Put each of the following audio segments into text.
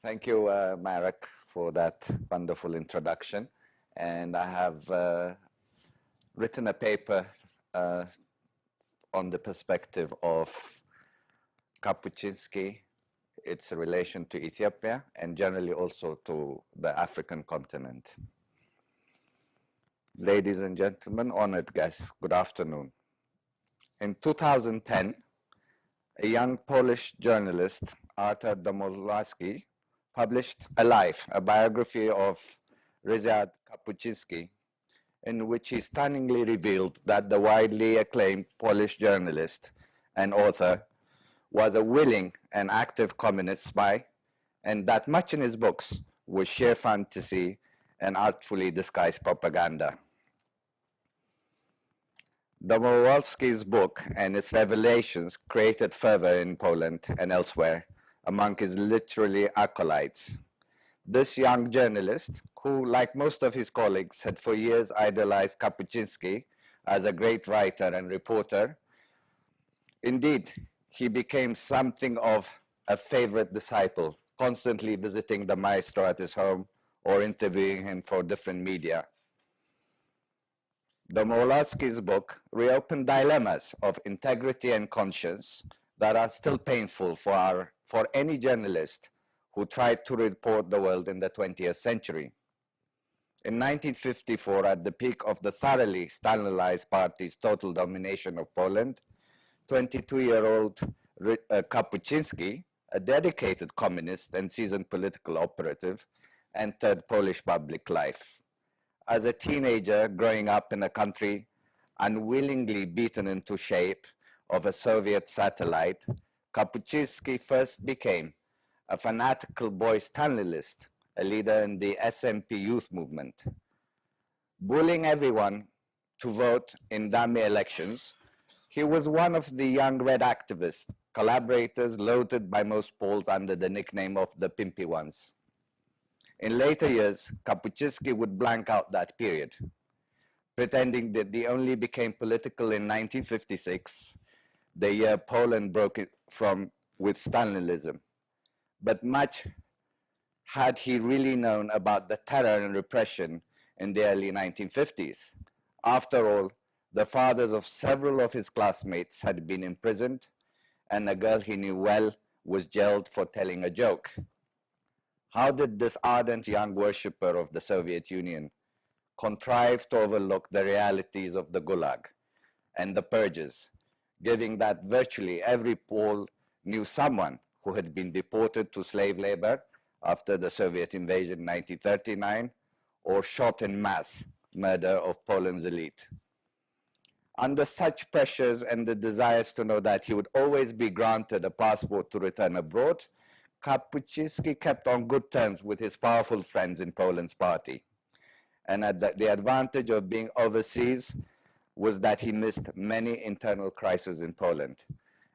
Thank you, Marek, for that wonderful introduction. And I have written a paper on the perspective of Kapuchinski, its relation to Ethiopia, and generally also to the African continent. Ladies and gentlemen, honored guests, good afternoon. In 2010, a young Polish journalist, Artur Domolewski, published A Life, a biography of Ryszard Kapuscinski, in which he stunningly revealed that the widely acclaimed Polish journalist and author was a willing and active communist spy, and that much in his books was sheer fantasy and artfully disguised propaganda. Domolewski's book and its revelations created fervor in Poland and elsewhere among his literary acolytes. This young journalist, who, like most of his colleagues, had for years idolized Kapuchinski as a great writer and reporter, indeed, he became something of a favorite disciple, constantly visiting the maestro at his home or interviewing him for different media. Domolewski's book reopened dilemmas of integrity and conscience that are still painful for any journalist who tried to report the world in the 20th century. In 1954, at the peak of the thoroughly Stalinized party's total domination of Poland, 22-year-old Kapuchinski, a dedicated communist and seasoned political operative, entered Polish public life. As a teenager growing up in a country unwillingly beaten into shape of a Soviet satellite, Kapuchinski first became a fanatical boy Stalinist, a leader in the SMP youth movement. Bullying everyone to vote in dummy elections, he was one of the young red activists, collaborators lauded by most Poles under the nickname of the Pimpy Ones. In later years, Kapuchinski would blank out that period, pretending that he only became political in 1956, the year Poland broke it with Stalinism. But much had he really known about the terror and repression in the early 1950s. After all, the fathers of several of his classmates had been imprisoned, and a girl he knew well was jailed for telling a joke. How did this ardent young worshipper of the Soviet Union contrive to overlook the realities of the Gulag and the purges, giving that virtually every Pole knew someone who had been deported to slave labor after the Soviet invasion in 1939 or shot in mass murder of Poland's elite? Under such pressures and the desires to know that he would always be granted a passport to return abroad, Kapuchinski kept on good terms with his powerful friends in Poland's party. And the advantage of being overseas was that he missed many internal crises in Poland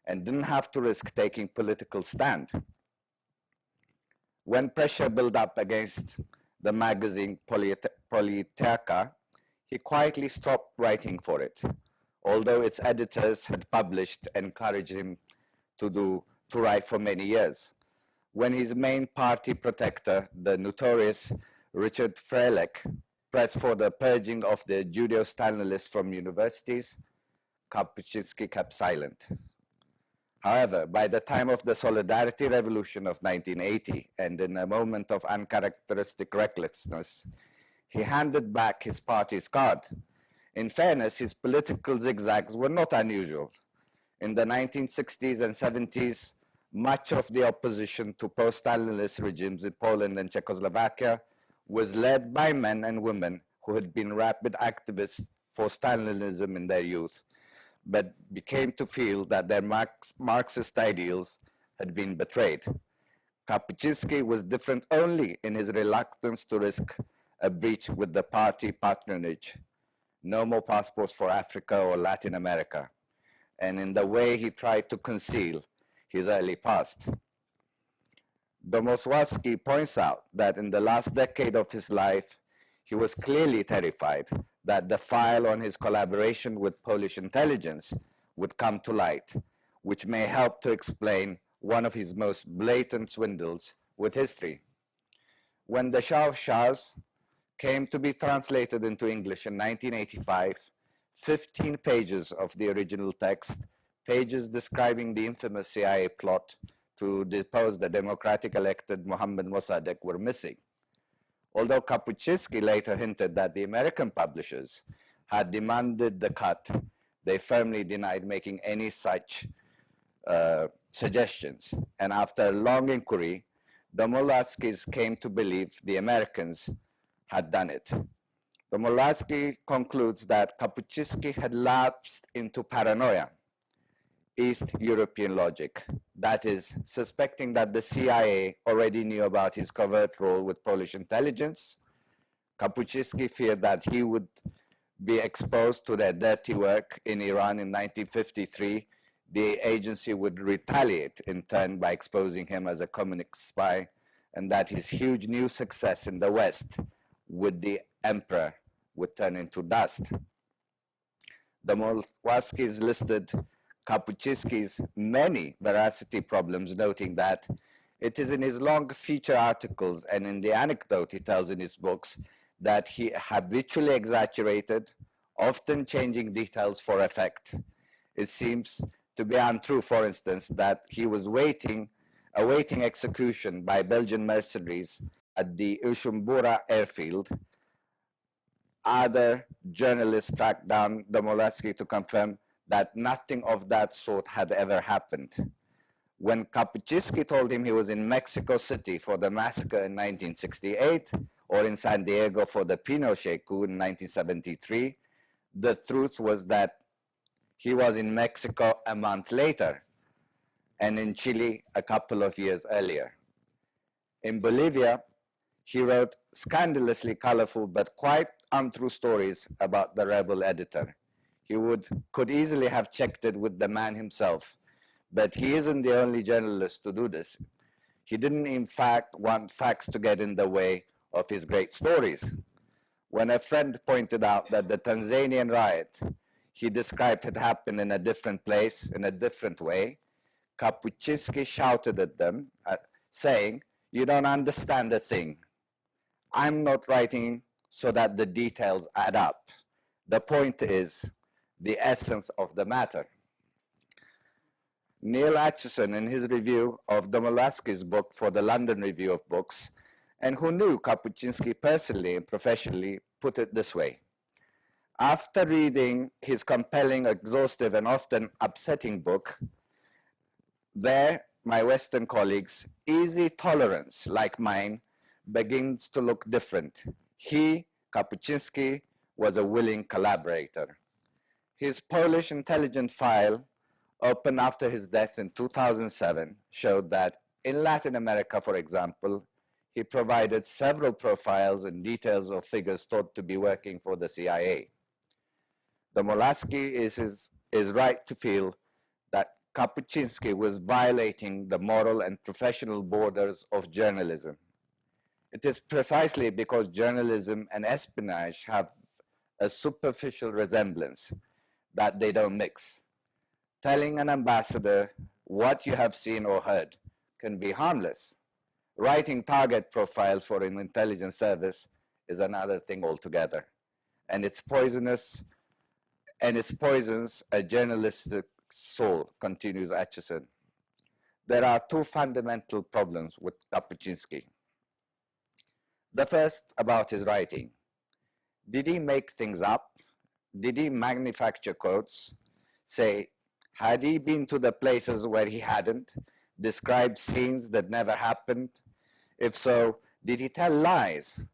and didn't have to risk taking political stand. When pressure built up against the magazine Poeta, he quietly stopped writing for it, although its editors had published and encouraged him to write for many years. When his main party protector, the notorious Richard Freilich, pressed for the purging of the Judeo-Stalinists from universities, Kapuchinski kept silent. However, by the time of the Solidarity Revolution of 1980, and in a moment of uncharacteristic recklessness, he handed back his party's card. In fairness, his political zigzags were not unusual. In the 1960s and 70s, much of the opposition to post-Stalinist regimes in Poland and Czechoslovakia was led by men and women who had been rabid activists for Stalinism in their youth, but became to feel that their Marxist ideals had been betrayed. Kapuchinski was different only in his reluctance to risk a breach with the party patronage, no more passports for Africa or Latin America, and in the way he tried to conceal his early past. Domolewski points out that in the last decade of his life, he was clearly terrified that the file on his collaboration with Polish intelligence would come to light, which may help to explain one of his most blatant swindles with history. When the Shah of Shahs came to be translated into English in 1985, 15 pages of the original text, pages describing the infamous CIA plot to depose the democratic elected Mohammad Mossadegh, were missing. Although Kapuchinski later hinted that the American publishers had demanded the cut, they firmly denied making any such suggestions. And after a long inquiry, the Molaskis came to believe the Americans had done it. The Molaski concludes that Kapuchinski had lapsed into paranoia, East European logic, that is, suspecting that the CIA already knew about his covert role with Polish intelligence. Kapuchinski feared that he would be exposed to their dirty work in Iran in 1953. The agency would retaliate in turn by exposing him as a communist spy, and that his huge new success in the West with the emperor would turn into dust. The Molwaskis listed Kapuchinski's many veracity problems, noting that it is in his long feature articles and in the anecdote he tells in his books that he habitually exaggerated, often changing details for effect. It seems to be untrue, for instance, that he was awaiting execution by Belgian mercenaries at the Ushumbura airfield. Other journalists tracked down the Molaski to confirm that nothing of that sort had ever happened. When Kapuchinski told him he was in Mexico City for the massacre in 1968, or in San Diego for the Pinochet coup in 1973, the truth was that he was in Mexico a month later, and in Chile a couple of years earlier. In Bolivia, he wrote scandalously colorful but quite untrue stories about the rebel editor. He could easily have checked it with the man himself, but he isn't the only journalist to do this. He didn't in fact want facts to get in the way of his great stories. When a friend pointed out that the Tanzanian riot he described had happened in a different place, in a different way, Kapuchinski shouted at them, saying, "You don't understand a thing. I'm not writing so that the details add up. The point is the essence of the matter." Neil Acheson, in his review of Domolaski's book for the London Review of Books, and who knew Kapuchinski personally and professionally, put it this way: after reading his compelling, exhaustive, and often upsetting book, there, my Western colleagues, easy tolerance, like mine, begins to look different. He, Kapuchinski, was a willing collaborator. His Polish intelligence file, opened after his death in 2007, showed that in Latin America, for example, he provided several profiles and details of figures thought to be working for the CIA. The Molaski is right to feel that Kapuchinski was violating the moral and professional borders of journalism. It is precisely because journalism and espionage have a superficial resemblance that they don't mix. Telling an ambassador what you have seen or heard can be harmless. Writing target profiles for an intelligence service is another thing altogether. And it's poisonous, and it poisons a journalistic soul, continues Acheson. There are two fundamental problems with Kapuchinski. The first about his writing. Did he make things up? Did he manufacture quotes? Say, had he been to the places where he hadn't? Described scenes that never happened? If so, did he tell lies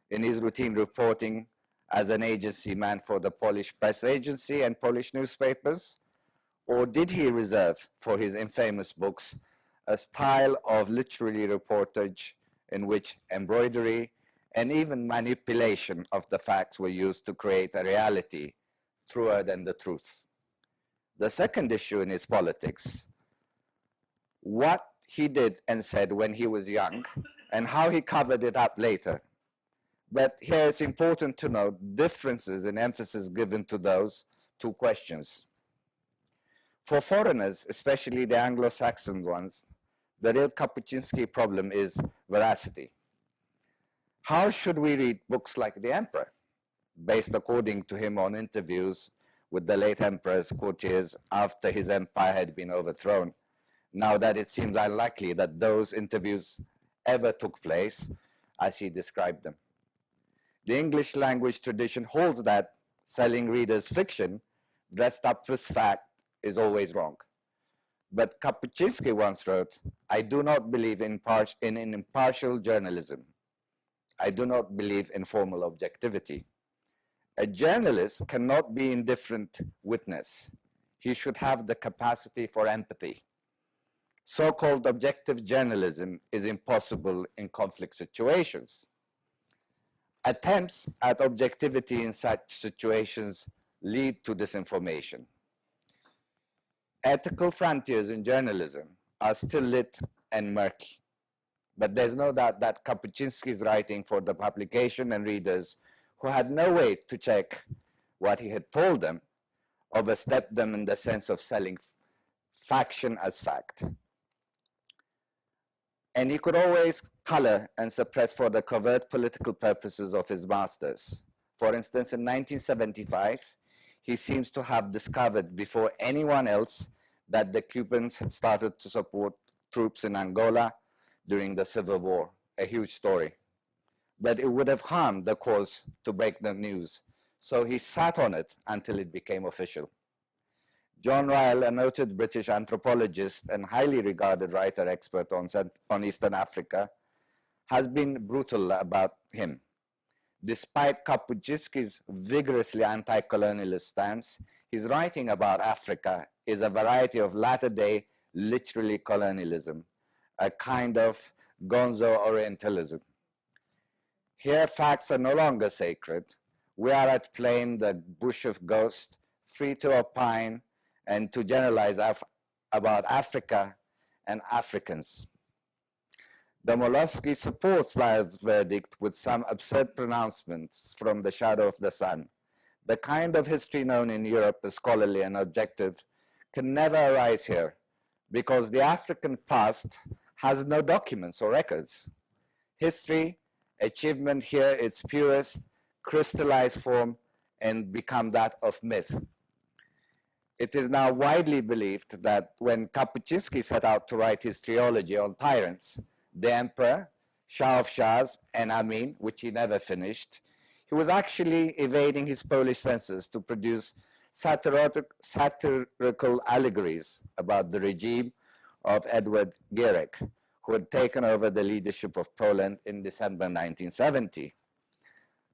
in his routine reporting as an agency man for the Polish press agency and Polish newspapers? Or did he reserve for his infamous books a style of literary reportage in which embroidery and even manipulation of the facts were used to create a reality truer than the truth? The second issue in his politics, what he did and said when he was young and how he covered it up later. But here it's important to note differences in emphasis given to those two questions. For foreigners, especially the Anglo-Saxon ones, The real Kapuchinski problem is veracity. How should we read books like The Emperor, based according to him on interviews with the late emperor's courtiers after his empire had been overthrown, now that it seems unlikely that those interviews ever took place as he described them? The English language tradition holds that selling readers fiction dressed up as fact is always wrong. But Kapuchinski once wrote, "I do not believe in impartial journalism. I do not believe in formal objectivity. A journalist cannot be indifferent witness. He should have the capacity for empathy. So-called objective journalism is impossible in conflict situations. Attempts at objectivity in such situations lead to disinformation. Ethical frontiers in journalism are still lit and murky. But there's no doubt that Kapuchinski is writing for the publication and readers who had no way to check what he had told them, overstep them in the sense of selling faction as fact. And he could always color and suppress for the covert political purposes of his masters. For instance, in 1975, he seems to have discovered before anyone else that the Cubans had started to support troops in Angola during the Civil War, a huge story. But it would have harmed the cause to break the news, so he sat on it until it became official. John Ryle, a noted British anthropologist and highly regarded writer expert on Eastern Africa, has been brutal about him. Despite Kapuchinski's vigorously anti-colonialist stance, his writing about Africa is a variety of latter-day literary colonialism, a kind of gonzo Orientalism. Here, facts are no longer sacred. We are at play in the bush of ghosts, free to opine and to generalize about Africa and Africans. Domolowski supports Lyell's verdict with some absurd pronouncements from the shadow of the sun. The kind of history known in Europe as scholarly and objective can never arise here because the African past has no documents or records. History, achievement here, its purest, crystallized form and become that of myth. It is now widely believed that when Kapuchinski set out to write his trilogy on tyrants, the Emperor, Shah of Shahs, and Amin, which he never finished, he was actually evading his Polish censors to produce satirical allegories about the regime of Edward Gierek, who had taken over the leadership of Poland in December 1970.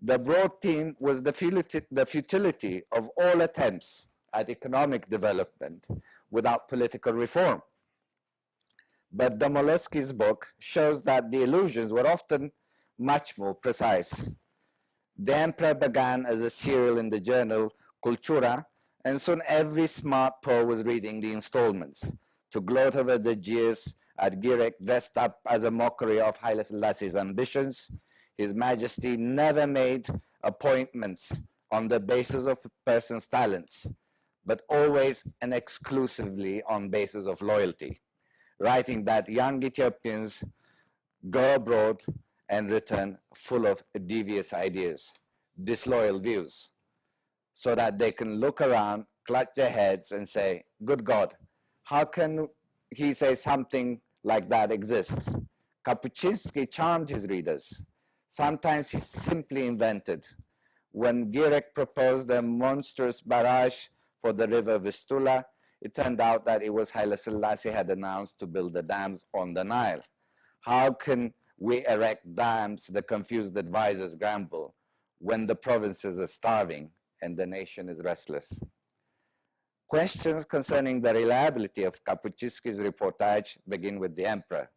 The broad theme was the futility of all attempts at economic development without political reform. But Domolowski's book shows that the illusions were often much more precise. The Emperor began as a serial in the journal Kultura, and soon every smart Pole was reading the installments to gloat over the jeers at Gierek dressed up as a mockery of Haile-Selassie's ambitions. His Majesty never made appointments on the basis of a person's talents, but always and exclusively on basis of loyalty, writing that young Ethiopians go abroad and return full of devious ideas, disloyal views, so that they can look around, clutch their heads and say, good God, how can he say something like that exists? Kapuchinski charmed his readers. Sometimes he simply invented. When Gierek proposed a monstrous barrage for the river Vistula, it turned out that it was Haile-Selassie had announced to build the dams on the Nile. How can we erect dams, the confused advisors grumble, when the provinces are starving and the nation is restless? Questions concerning the reliability of Kapuchinski's reportage begin with the Emperor.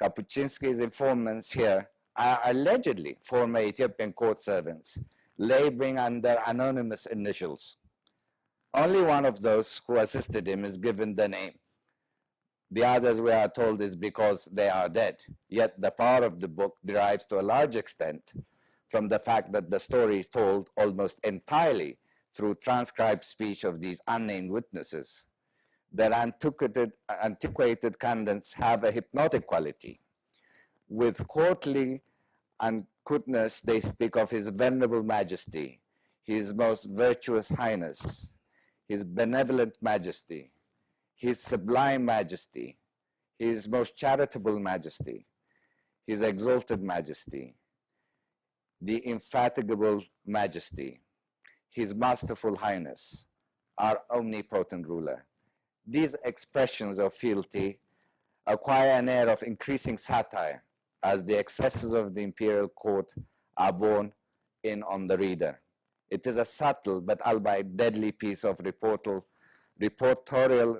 Kapuchinski's informants here are allegedly former Ethiopian court servants, laboring under anonymous initials. Only one of those who assisted him is given the name. The others, we are told, is because they are dead. Yet the power of the book derives to a large extent from the fact that the story is told almost entirely through transcribed speech of these unnamed witnesses. Their antiquated canons have a hypnotic quality. With courtly uncouthness, they speak of His Venerable Majesty, His Most Virtuous Highness, His Benevolent Majesty, His Sublime Majesty, His Most Charitable Majesty, His Exalted Majesty, the Infatigable Majesty, His Masterful Highness, our Omnipotent Ruler. These expressions of fealty acquire an air of increasing satire as the excesses of the imperial court are borne in on the reader. It is a subtle but albeit deadly piece of reportorial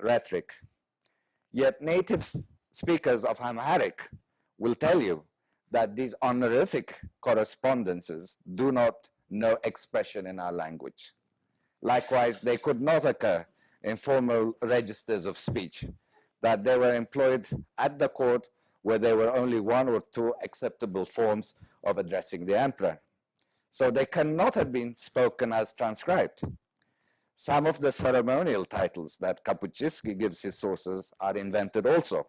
rhetoric. Yet native speakers of Amharic will tell you that these honorific correspondences do not know expression in our language. Likewise, they could not occur in formal registers of speech, that they were employed at the court where there were only one or two acceptable forms of addressing the emperor. So they cannot have been spoken as transcribed. Some of the ceremonial titles that Kapuchinski gives his sources are invented also.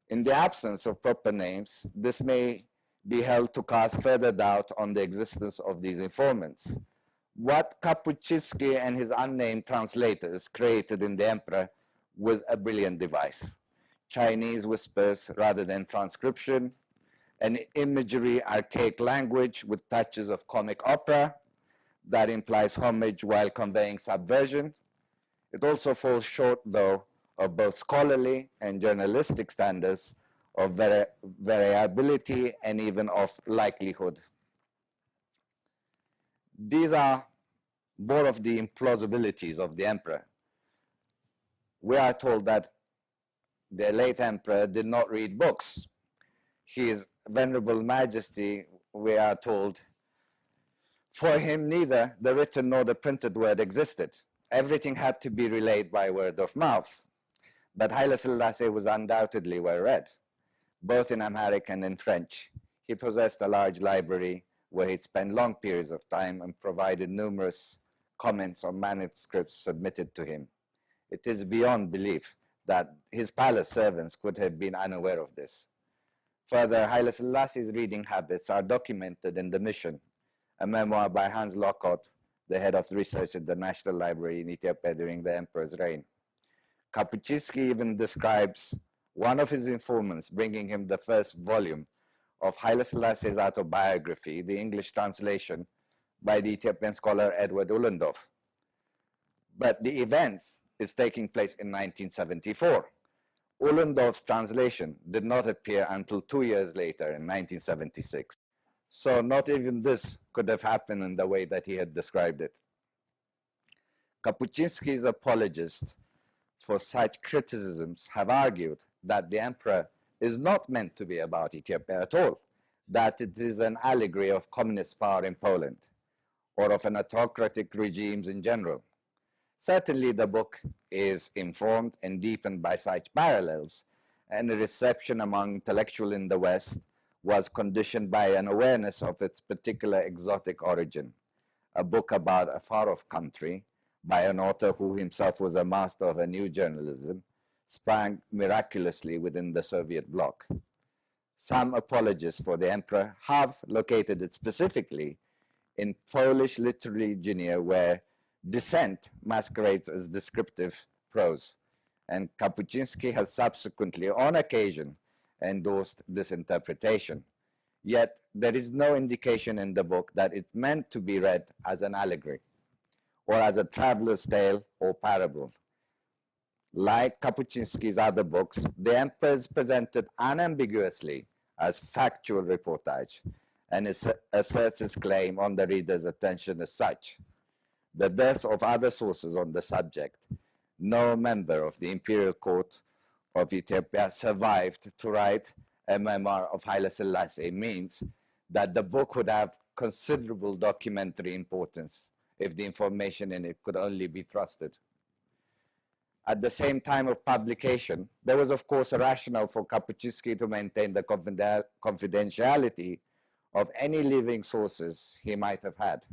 In the absence of proper names, this may be held to cast further doubt on the existence of these informants. What Kapuchinski and his unnamed translators created in the emperor was a brilliant device. Chinese whispers rather than transcription, an imagery archaic language with touches of comic opera that implies homage while conveying subversion. It also falls short, though, of both scholarly and journalistic standards of variability and even of likelihood. These are more of the implausibilities of the emperor. We are told that the late emperor did not read books. His Venerable Majesty, we are told, for him neither the written nor the printed word existed. Everything had to be relayed by word of mouth. But Haile-Selassie was undoubtedly well read, both in Amharic and in French. He possessed a large library where he'd spent long periods of time and provided numerous comments on manuscripts submitted to him. It is beyond belief that his palace servants could have been unaware of this. Further, Haile-Selassie's reading habits are documented in The Mission, a memoir by Hans Lockhart, the head of research at the National Library in Ethiopia during the emperor's reign. Kapuchinski even describes one of his informants bringing him the first volume of Haile-Selassie's autobiography, the English translation by the Ethiopian scholar Edward Ullendorf. But the events is taking place in 1974. Ullendorf's translation did not appear until 2 years later in 1976. So not even this could have happened in the way that he had described it. Kapuchinski's apologists for such criticisms have argued that the emperor is not meant to be about Ethiopia at all, that it is an allegory of communist power in Poland or of an autocratic regimes in general. Certainly the book is informed and deepened by such parallels, and the reception among intellectuals in the West was conditioned by an awareness of its particular exotic origin. A book about a far-off country by an author who himself was a master of a new journalism sprang miraculously within the Soviet bloc. Some apologists for the emperor have located it specifically in Polish literary genre, where dissent masquerades as descriptive prose, and Kapuchinski has subsequently, on occasion, endorsed this interpretation. Yet there is no indication in the book that it's meant to be read as an allegory or as a traveler's tale or parable. Like Kapuchinski's other books, the emperor is presented unambiguously as factual reportage and asserts his claim on the reader's attention as such. The death of other sources on the subject, no member of the imperial court of Ethiopia survived to write a memoir of Haile-Selassie means that the book would have considerable documentary importance if the information in it could only be trusted. At the same time of publication, there was of course a rationale for Kapuchinski to maintain the confidentiality of any living sources he might have had.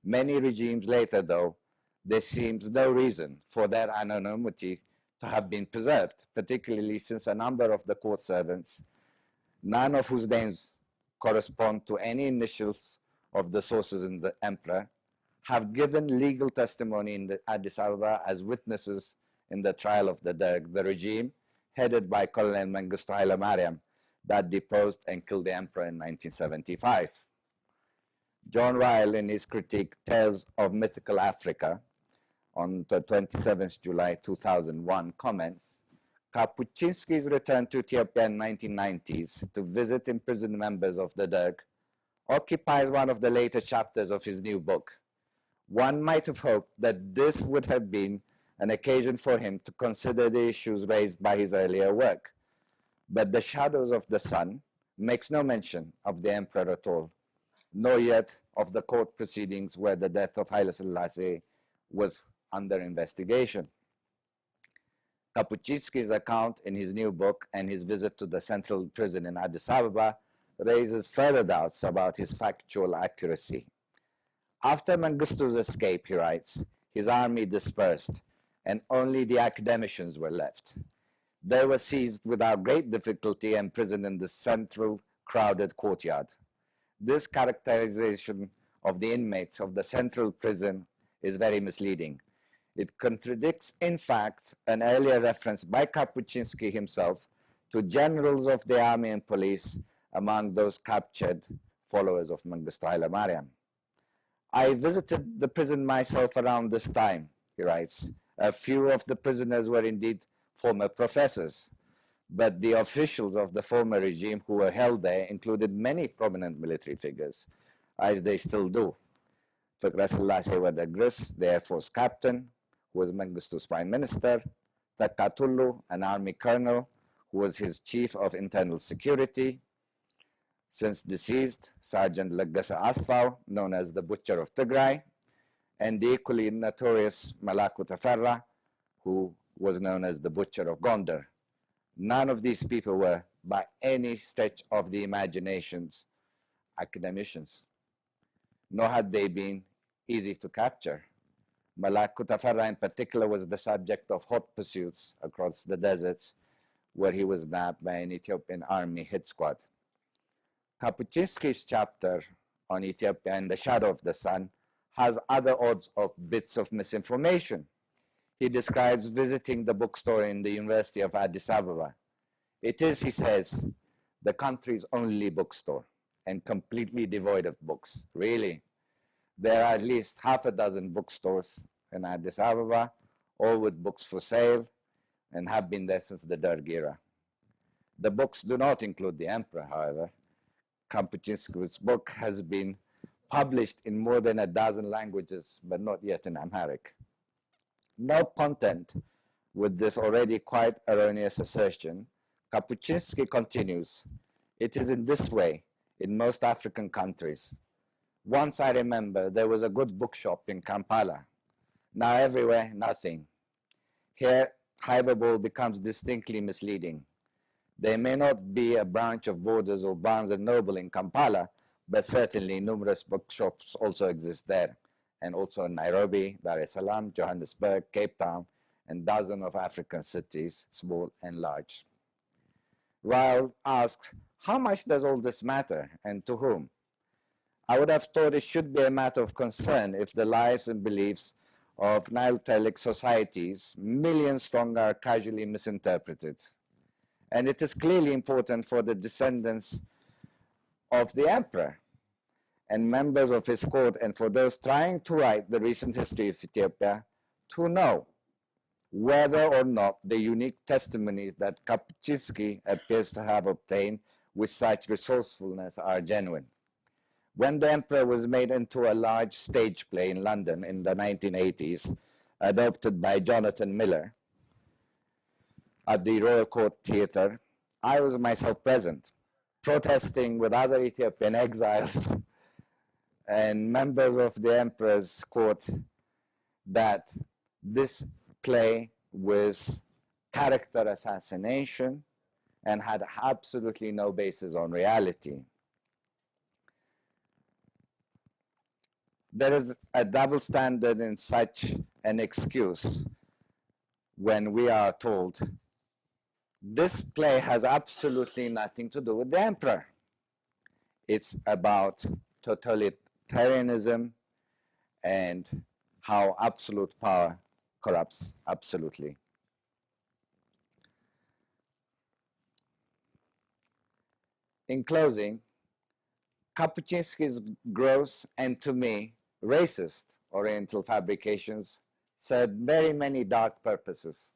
Many regimes later, though, there seems no reason for their anonymity to have been preserved, particularly since a number of the court servants, none of whose names correspond to any initials of the sources in the emperor, have given legal testimony in the Addis Ababa as witnesses in the trial of the Derg, the regime headed by Colonel Mengistu Haile Mariam that deposed and killed the emperor in 1975. John Ryle, in his critique Tales of Mythical Africa on the 27th July 2001, comments, Kapuchinski's return to Ethiopia in 1990s to visit imprisoned members of the Derg occupies one of the later chapters of his new book. One might have hoped that this would have been an occasion for him to consider the issues raised by his earlier work. But the Shadows of the Sun makes no mention of the emperor at all, nor yet of the court proceedings where the death of Haile-Selassie was under investigation. Kapuchinski's account in his new book and his visit to the central prison in Addis Ababa raises further doubts about his factual accuracy. After Mengistu's escape, he writes, his army dispersed and only the academicians were left. They were seized without great difficulty and imprisoned in the central crowded courtyard. This characterization of the inmates of the central prison is very misleading. It contradicts, in fact, an earlier reference by Kapuchinski himself to generals of the army and police among those captured followers of Mengistu Haile Mariam. I visited the prison myself around this time, he writes. A few of the prisoners were indeed former professors, but the officials of the former regime who were held there included many prominent military figures, as they still do. Sahle-Selassie Wadagris, the Air Force captain, who was Mengistu's prime minister, Takatulu, an army colonel, who was his chief of internal security, since deceased, Sergeant Lagasa Asfaw, known as the Butcher of Tigray, and the equally notorious Malaku Tafarra, who was known as the Butcher of Gondar. None of these people were, by any stretch of the imaginations, academicians, nor had they been easy to capture. Malaku Tafarra in particular was the subject of hot pursuits across the deserts, where he was nabbed by an Ethiopian army hit squad. Kapuchinski's chapter on Ethiopia in the Shadow of the Sun has other odds of bits of misinformation. He describes visiting the bookstore in the University of Addis Ababa. It is, he says, the country's only bookstore and completely devoid of books. Really, there are at least half a dozen bookstores in Addis Ababa, all with books for sale, and have been there since the Derg era. The books do not include the emperor, however. Kapuchinski's book has been published in more than a dozen languages, but not yet in Amharic. Not content with this already quite erroneous assertion, Kapuchinski continues, it is in this way in most African countries. Once I remember there was a good bookshop in Kampala. Now everywhere, nothing. Here, hyperbole becomes distinctly misleading. There may not be a branch of Borders or Barnes & Noble in Kampala, but certainly numerous bookshops also exist there, and also in Nairobi, Dar es Salaam, Johannesburg, Cape Town, and dozens of African cities, small and large. Ryle asks, how much does all this matter, and to whom? I would have thought it should be a matter of concern if the lives and beliefs of Niletelic societies, millions strong, are casually misinterpreted. And it is clearly important for the descendants of the emperor and members of his court, and for those trying to write the recent history of Ethiopia, to know whether or not the unique testimony that Kapuchinski appears to have obtained with such resourcefulness are genuine. When the emperor was made into a large stage play in London in the 1980s, adopted by Jonathan Miller at the Royal Court Theatre, I was myself present, protesting with other Ethiopian exiles and members of the emperor's court that this play was character assassination and had absolutely no basis on reality. There is a double standard in such an excuse, when we are told this play has absolutely nothing to do with the emperor. It's about totalitarianism and how absolute power corrupts absolutely. In closing, Kapuchinski's gross and, to me, racist Oriental fabrications served very many dark purposes,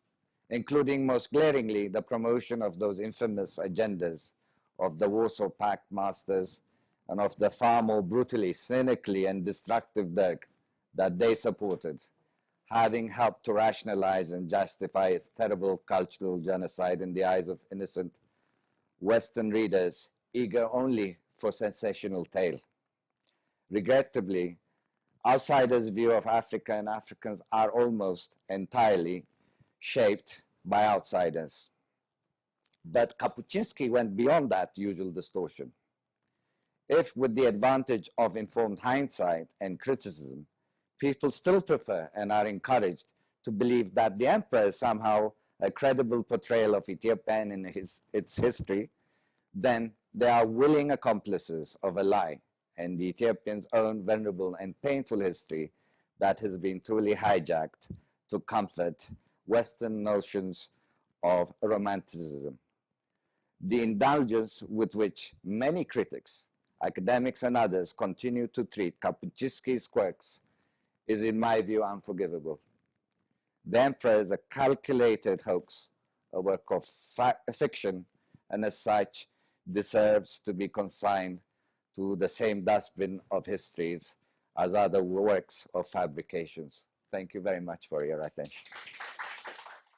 including most glaringly the promotion of those infamous agendas of the Warsaw Pact masters and of the far more brutally, cynically, and destructive Derg that they supported, having helped to rationalize and justify its terrible cultural genocide in the eyes of innocent Western readers eager only for sensational tale. Regrettably, outsiders' view of Africa and Africans are almost entirely shaped by outsiders. But Kapuchinski went beyond that usual distortion. If, with the advantage of informed hindsight and criticism, people still prefer and are encouraged to believe that the emperor is somehow a credible portrayal of Ethiopia and its history, then they are willing accomplices of a lie and the Ethiopians' own venerable and painful history that has been truly hijacked to comfort Western notions of romanticism. The indulgence with which many critics, academics and others continue to treat Kapuchinski's quirks is, in my view, unforgivable. The emperor is a calculated hoax, a work of fiction, and as such deserves to be consigned to the same dustbin of histories as other works of fabrications. Thank you very much for your attention.